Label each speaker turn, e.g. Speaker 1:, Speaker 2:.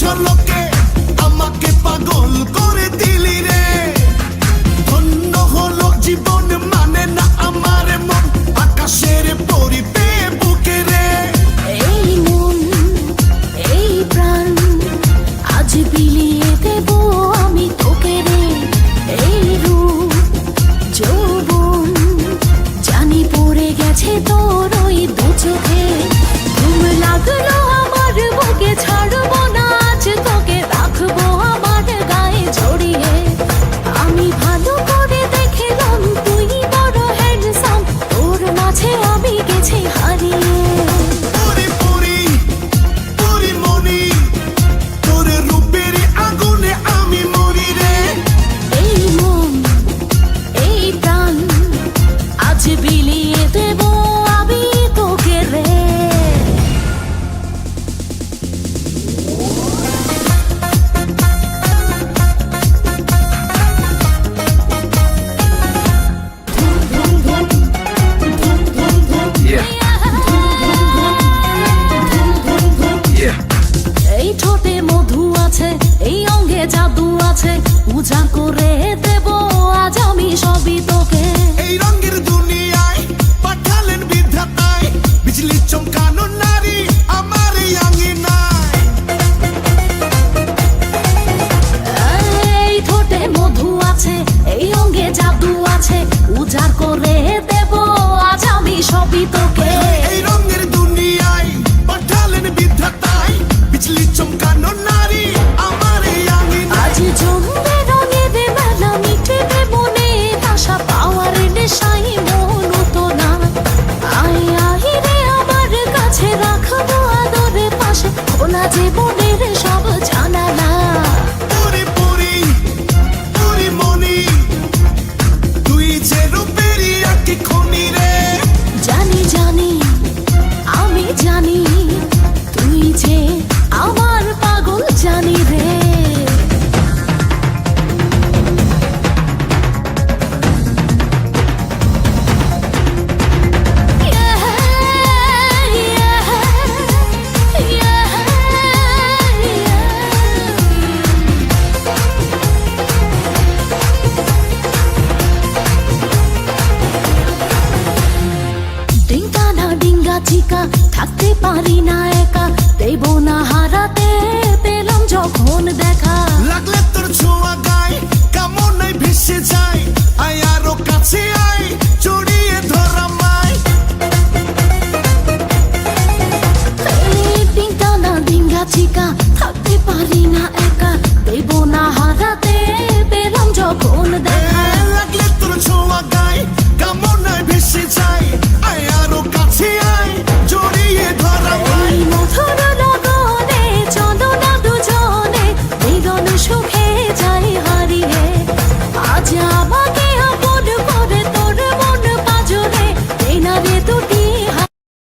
Speaker 1: ঝলকে আমাকে পাগল করে দিলি রে। ধন্য হলো জীবন মানে না আমার মন, আকাশের পরিবে বুকে রে।
Speaker 2: এই মন এই প্রাণ আজ বিলিয়ে দেব আমি তোকে রে। এই রূপ যৌবন জানি পড়ে গেছে তোর ওই দু চোখে। ঘুম লাগলো আমার বুকে, ছাড়বো না আজ তোকে, রাখবো আমার গায়ে জড়িয়ে। আমি ভালো করে দেখলাম তুই বড় হ্যান্ডসাম, তোর মাঝে আমি গেছি হারিয়ে।
Speaker 1: পরি পরি পরি মনি, তোর রূপের আগুনে আমি মরি রে।
Speaker 2: এই মন এই প্রাণ আজ বিলিয়ে দেব আমি তোকে রে। এই ঠোঁটে মধু আছে, এই অঙ্গে জাদু আছে, পূজা করে দেব আজ আমি সবই তোকে।
Speaker 1: এই রঙের দুনিয়ায় পাঠালেন বিধাতায়, বিজলি চমকানো নারী আমার এই আঙিনায়।
Speaker 2: এই ঠোঁটে মধু আছে, এই অঙ্গে জাদু আছে, পূজা করে দেব আজ আমি সবই তোকে।
Speaker 1: এই রঙের দুনিয়ায় পাঠালেন বিধাতায়, বিজলি চমকানো নারী আমার এই আঙিনায়।
Speaker 2: আজ জমবে রঙের বেলা, মিটবে মনে আশা, পাওয়ার নেশাই মন তো না। আয় আয় রে আমার কাছে, রাখবো আদরে পাশে, খোলা জীবনের সব জানালা।
Speaker 1: পরি পরি পরি মনি, তুই যে রূপেরই একটি খনি রে।
Speaker 2: জানি জানি আমি জানি, তুই যে আমার পাগল জানি রে। ডিঙ্কা না ডিঙ্গা চিকা, থাকতে পারি না একা, দেব না হারাতে, পেলাম যখন দেখা।
Speaker 1: লাগলে তোর ছোঁয়া গায়, কামনায় ভেসে যায়, আয় আরো কাছে আয়, জড়িয়ে ধরা মায়।
Speaker 2: ডিঙ্কা না ডিঙ্গা চিকা,